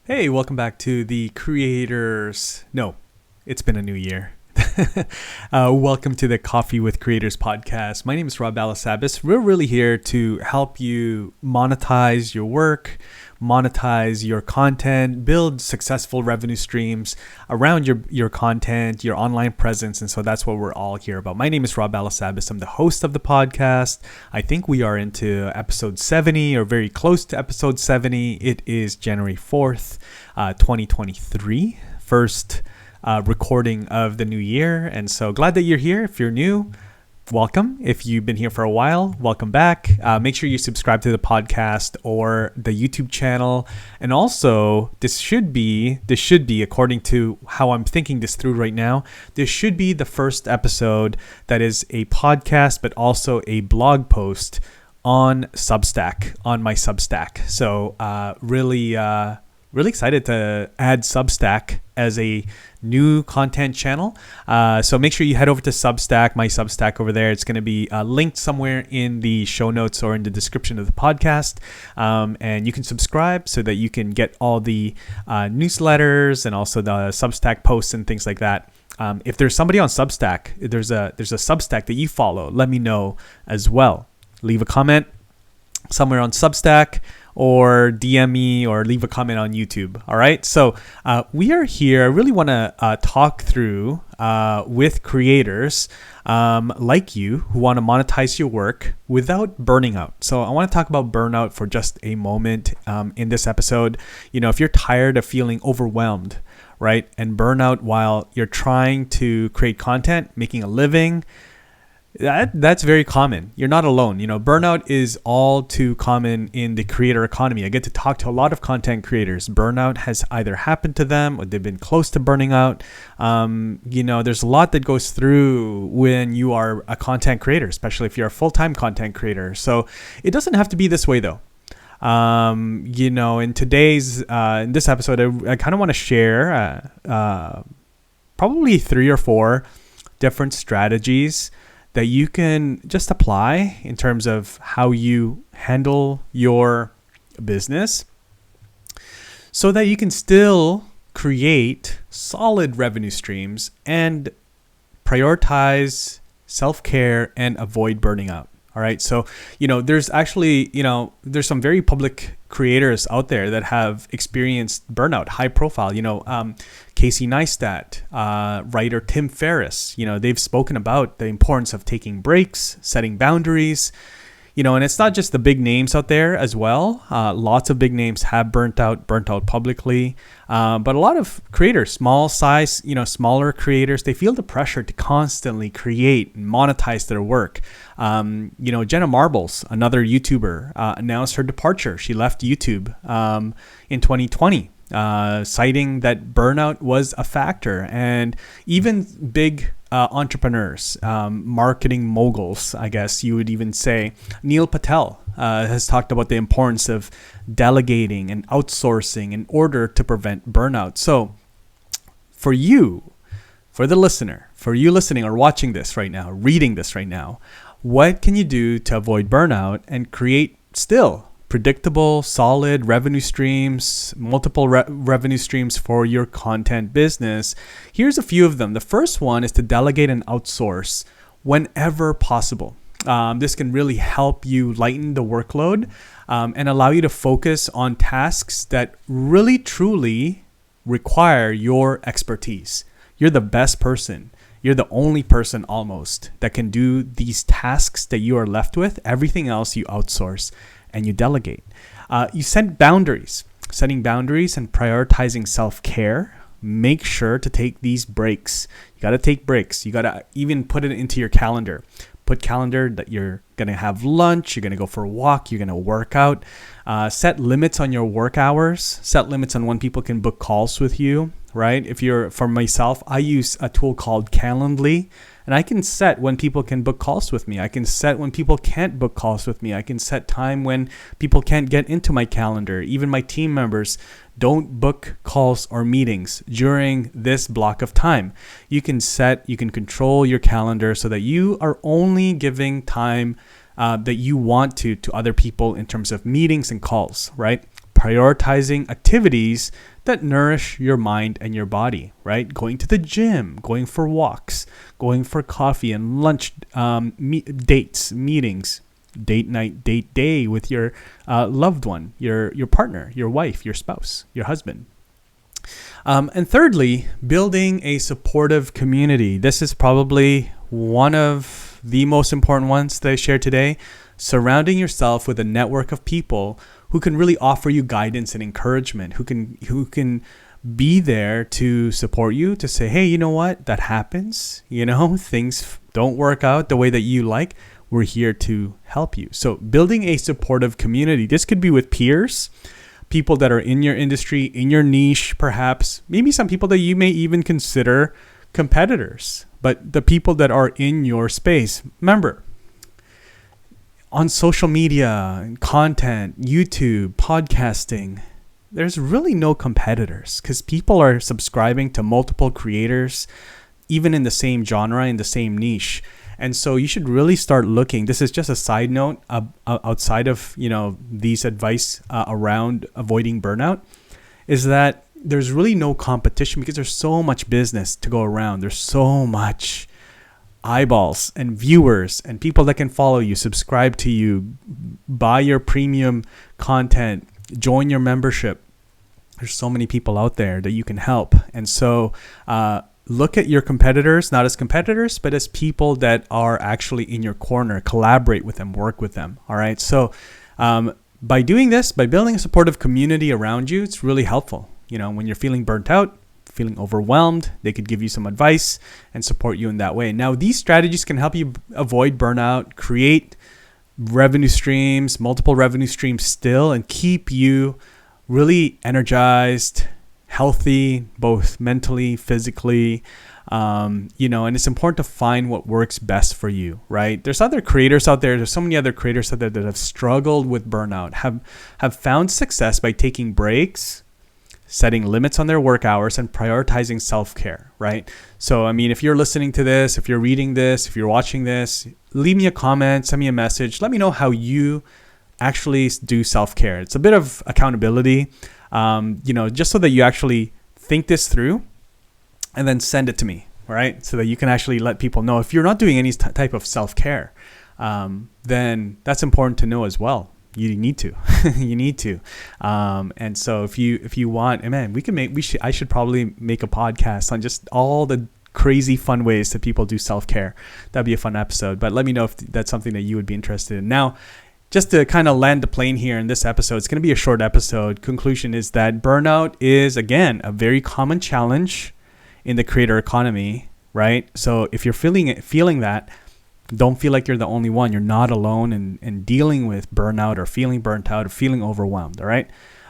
Hey, welcome back to the Creators. No, it's been a new year. Welcome to the Coffee with Creators podcast. My name is Balasabas. We're really here to help you monetize your work, monetize your content, build successful revenue streams around your content, your online presence. And so that's what we're all here about. My name is Balasabas. I'm the host of the podcast. I think we are into episode 70 or very close to episode 70. It is January 4th, 2023. First recording of the new year. And so glad that you're here. If you're new, welcome. If you've been here for a while, welcome back. Make sure you subscribe to the podcast or the YouTube channel. And also, this should be, according to how I'm thinking this through right now, this should be the first episode that is a podcast, but also a blog post on Substack, on my Substack. So really excited to add Substack as a new content channel. So make sure you head over to Substack, my Substack over there. It's going to be linked somewhere in the show notes or in the description of the podcast. And you can subscribe so that you can get all the newsletters and also the Substack posts and things like that. If there's somebody on Substack, there's a Substack that you follow, let me know as well. Leave a comment somewhere on Substack, or DM me, or leave a comment on YouTube. All right. So we are here. I really want to talk through with creators like you who want to monetize your work without burning out. So I want to talk about burnout for just a moment in this episode. You know, if you're tired of feeling overwhelmed, right, and burnout while you're trying to create content, making a living, that's very common. You're not alone. You know, burnout is all too common in the creator economy. I get to talk to a lot of content creators. Burnout has either happened to them or they've been close to burning out. You know, there's a lot that goes through when you are a content creator, especially if you're a full-time content creator. So it doesn't have to be this way though. You know, in this episode, I kind of want to share probably 3 or 4 different strategies that you can just apply in terms of how you handle your business so that you can still create solid revenue streams and prioritize self-care and avoid burning out. All right. So, you know, there's actually, there's some very public creators out there that have experienced burnout, high profile, Casey Neistat, writer Tim Ferriss, they've spoken about the importance of taking breaks, setting boundaries, and it's not just the big names out there as well. Lots of big names have burnt out publicly. But a lot of creators, smaller creators, they feel the pressure to constantly create and monetize their work. Jenna Marbles, another YouTuber, announced her departure. She left YouTube in 2020. Citing that burnout was a factor. And even big entrepreneurs, marketing moguls, I guess you would even say, Neil Patel has talked about the importance of delegating and outsourcing in order to prevent burnout. So for you listening or watching this right now, reading this right now, what can you do to avoid burnout and create still predictable, solid revenue streams, multiple revenue streams for your content business? Here's a few of them. The first one is to delegate and outsource whenever possible. This can really help you lighten the workload and allow you to focus on tasks that really, truly require your expertise. You're the best person. You're the only person almost that can do these tasks that you are left with. Everything else you outsource and you delegate. You set boundaries. Setting boundaries and prioritizing self-care. Make sure to take these breaks. You got to take breaks. You got to even put it into your calendar. Put calendar that you're going to have lunch, you're going to go for a walk, you're going to work out. Set limits on your work hours. Set limits on when people can book calls with you, right? For myself, I use a tool called Calendly, and I can set when people can book calls with me. I can set when people can't book calls with me. I can set time when people can't get into my calendar. Even my team members don't book calls or meetings during this block of time. You can control your calendar so that you are only giving time that you want to other people in terms of meetings and calls, right? prioritizing activities that nourish your mind and your body, right? Going to the gym, going for walks, going for coffee and lunch, dates, meetings, date night, date day with your loved one, your partner, your wife, your spouse, your husband. And thirdly, building a supportive community. This is probably one of the most important ones that I share today. Surrounding yourself with a network of people who can really offer you guidance and encouragement, who can be there to support you, to say, hey, you know what? That happens. Things don't work out the way that you like. We're here to help you. So building a supportive community. This could be with peers, people that are in your industry, in your niche, perhaps, maybe some people that you may even consider competitors, but the people that are in your space. Remember, on social media, content, YouTube, podcasting, there's really no competitors because people are subscribing to multiple creators, even in the same genre, in the same niche. And so you should really start looking. This is just a side note outside of these advice around avoiding burnout, is that there's really no competition because there's so much business to go around. There's so much eyeballs and viewers and people that can follow you, subscribe to you, buy your premium content, join your membership. There's so many people out there that you can help. And so look at your competitors, not as competitors, but as people that are actually in your corner. Collaborate with them, work with them. All right. So by doing this, by building a supportive community around you, it's really helpful. When you're feeling burnt out, feeling overwhelmed, they could give you some advice and support you in that way. Now, these strategies can help you avoid burnout, create revenue streams, multiple revenue streams still, and keep you really energized, healthy, both mentally, physically, and it's important to find what works best for you, right? There's other creators out there. There's so many other creators out there that have struggled with burnout, have found success by taking breaks, setting limits on their work hours, and prioritizing self-care, right? So, if you're listening to this, if you're reading this, if you're watching this, leave me a comment, send me a message. Let me know how you actually do self-care. It's a bit of accountability, just so that you actually think this through and then send it to me, right? So that you can actually let people know if you're not doing any type of self-care, then that's important to know as well. You need to, and so if you want, man, I should probably make a podcast on just all the crazy fun ways that people do self-care. That'd be a fun episode, but let me know if that's something that you would be interested in. Now, just to kind of land the plane here in this episode, it's going to be a short episode. Conclusion is that burnout is, again, a very common challenge in the creator economy, right? So if you're feeling that, don't feel like you're the only one. You're not alone in dealing with burnout or feeling burnt out or feeling overwhelmed, all right?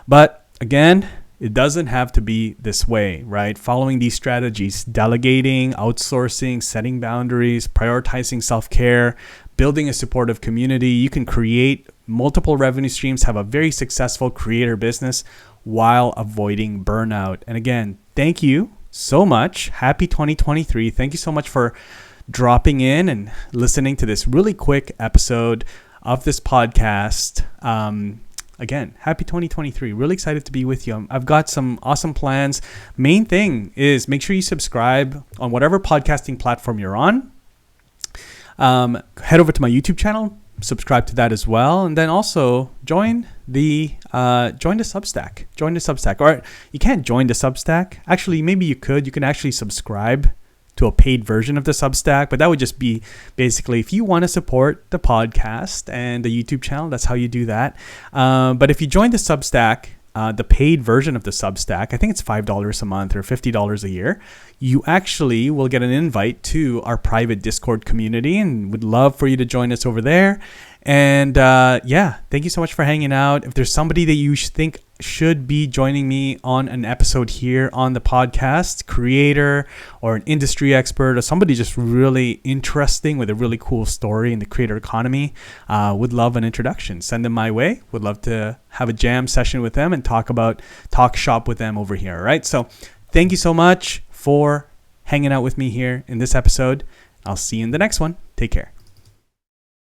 But again, it doesn't have to be this way, right? Following these strategies, delegating, outsourcing, setting boundaries, prioritizing self-care, building a supportive community, you can create multiple revenue streams, have a very successful creator business while avoiding burnout. And again, thank you so much. Happy 2023. Thank you so much for dropping in and listening to this really quick episode of this podcast. Again, happy 2023. Really excited to be with you. I've got some awesome plans. Main thing is make sure you subscribe on whatever podcasting platform you're on. Head over to my YouTube channel, subscribe to that as well, and then also join the Substack. Join the Substack, or you can't join the Substack. Actually, maybe you could. You can actually subscribe to a paid version of the Substack, but that would just be basically if you want to support the podcast and the YouTube channel, that's how you do that. But if you join the Substack, the paid version of the Substack, I think it's $5 a month or $50 a year, you actually will get an invite to our private Discord community, and would love for you to join us over there. And thank you so much for hanging out. If there's somebody that you think should be joining me on an episode here on the podcast, creator or an industry expert or somebody just really interesting with a really cool story in the creator economy, would love an introduction. Send them my way. Would love to have a jam session with them and talk shop with them over here. All right. So thank you so much for hanging out with me here in this episode. I'll see you in the next one. Take care.